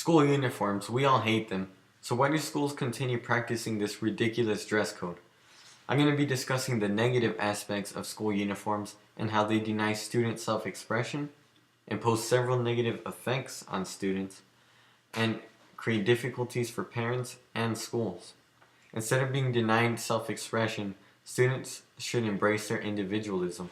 School uniforms, we all hate them. So why do schools continue practicing this ridiculous dress code? I'm going to be discussing the negative aspects of school uniforms and how they deny student self-expression, impose several negative effects on students, and create difficulties for parents and schools. Instead of being denied self-expression, students should embrace their individualism.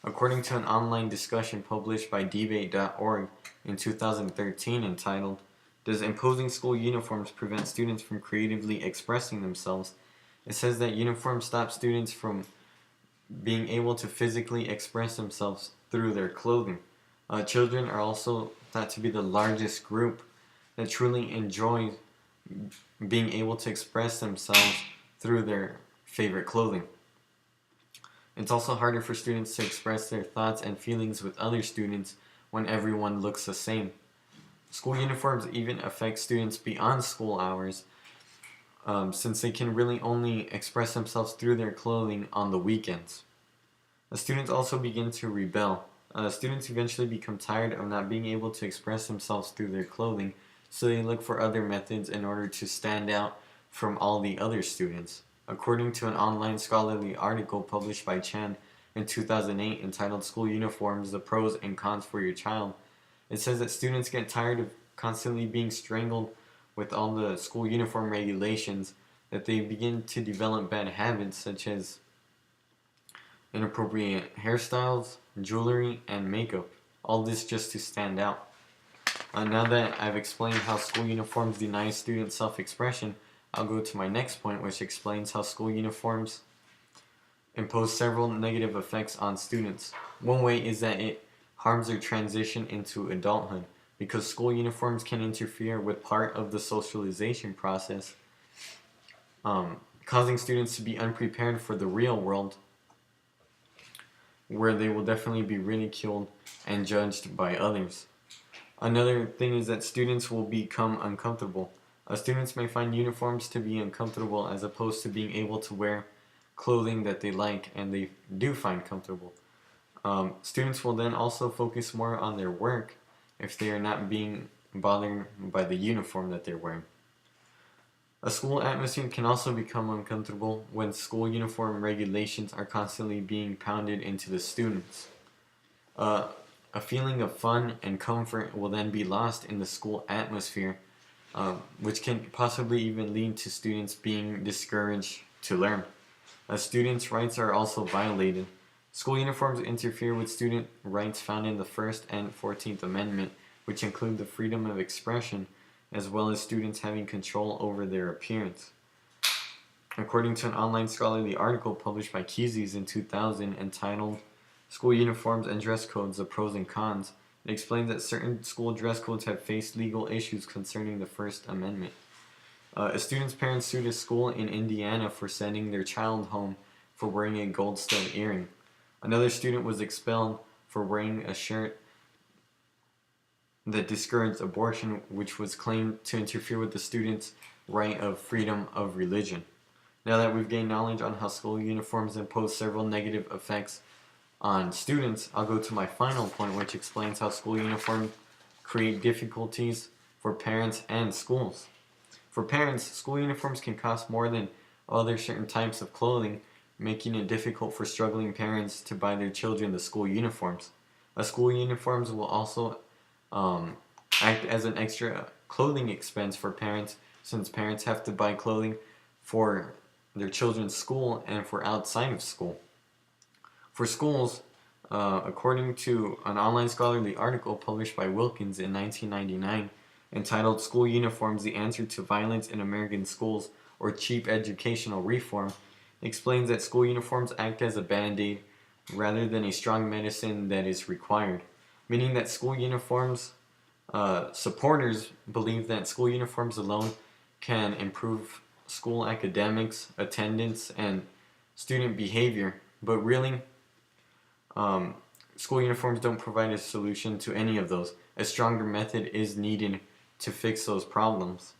According to an online discussion published by debate.org in 2013 entitled, "Does imposing school uniforms prevent students from creatively expressing themselves?" It says that uniforms stop students from being able to physically express themselves through their clothing. Children are also thought to be the largest group that truly enjoys being able to express themselves through their favorite clothing. It's also harder for students to express their thoughts and feelings with other students when everyone looks the same. School uniforms even affect students beyond school hours, since they can really only express themselves through their clothing on the weekends. The students also begin to rebel. Students eventually become tired of not being able to express themselves through their clothing, so they look for other methods in order to stand out from all the other students. According to an online scholarly article published by Chan in 2008 entitled "School Uniforms, the Pros and Cons for Your Child," it says that students get tired of constantly being strangled with all the school uniform regulations, that they begin to develop bad habits such as inappropriate hairstyles, jewelry, and makeup. All this just to stand out. Now that I've explained how school uniforms deny students self-expression, I'll go to my next point, which explains how school uniforms impose several negative effects on students. One way is that it harms their transition into adulthood, because school uniforms can interfere with part of the socialization process, causing students to be unprepared for the real world, where they will definitely be ridiculed and judged by others. Another thing is that students will become uncomfortable. Students may find uniforms to be uncomfortable as opposed to being able to wear clothing that they like and they do find comfortable. Students will then also focus more on their work if they are not being bothered by the uniform that they're wearing. A school atmosphere can also become uncomfortable when school uniform regulations are constantly being pounded into the students. A feeling of fun and comfort will then be lost in the school atmosphere, which can possibly even lead to students being discouraged to learn. Students' rights are also violated. School uniforms interfere with student rights found in the First and 14th Amendment, which include the freedom of expression, as well as students having control over their appearance. According to an online scholarly article published by Kizis in 2000 entitled "School Uniforms and Dress Codes, the Pros and Cons," it explains that certain school dress codes have faced legal issues concerning the First Amendment. A student's parents sued a school in Indiana for sending their child home for wearing a gold stud earring. Another student was expelled for wearing a shirt that discouraged abortion, which was claimed to interfere with the student's right of freedom of religion. Now that we've gained knowledge on how school uniforms impose several negative effects on students, I'll go to my final point, which explains how school uniforms create difficulties for parents and schools. For parents, school uniforms can cost more than other certain types of clothing, making it difficult for struggling parents to buy their children the school uniforms. School uniforms will also act as an extra clothing expense for parents, since parents have to buy clothing for their children's school and for outside of school. For schools, according to an online scholarly article published by Wilkins in 1999 entitled "School Uniforms, the Answer to Violence in American Schools, or Cheap Educational Reform," explains that school uniforms act as a band-aid rather than a strong medicine that is required, meaning that school uniforms, supporters believe that school uniforms alone can improve school academics, attendance, and student behavior, but really, school uniforms don't provide a solution to any of those. A stronger method is needed to fix those problems.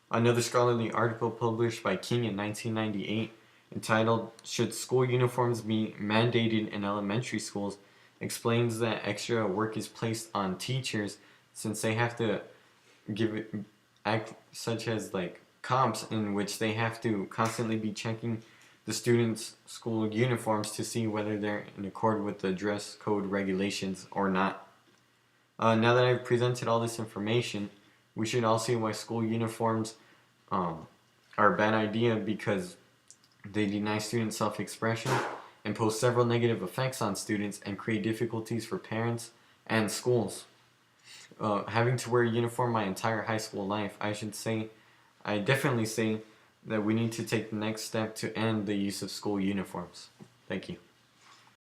Another scholarly article published by King in 1998 entitled "Should School Uniforms Be Mandated in Elementary Schools?" explains that extra work is placed on teachers since they have to give it act such as like comps in which they have to constantly be checking the students' school uniforms to see whether they're in accord with the dress code regulations or not. Now that I've presented all this information, we should all see why school uniforms are a bad idea, because they deny student self-expression and pose several negative effects on students and create difficulties for parents and schools. Having to wear a uniform my entire high school life, I definitely say that we need to take the next step to end the use of school uniforms. Thank you.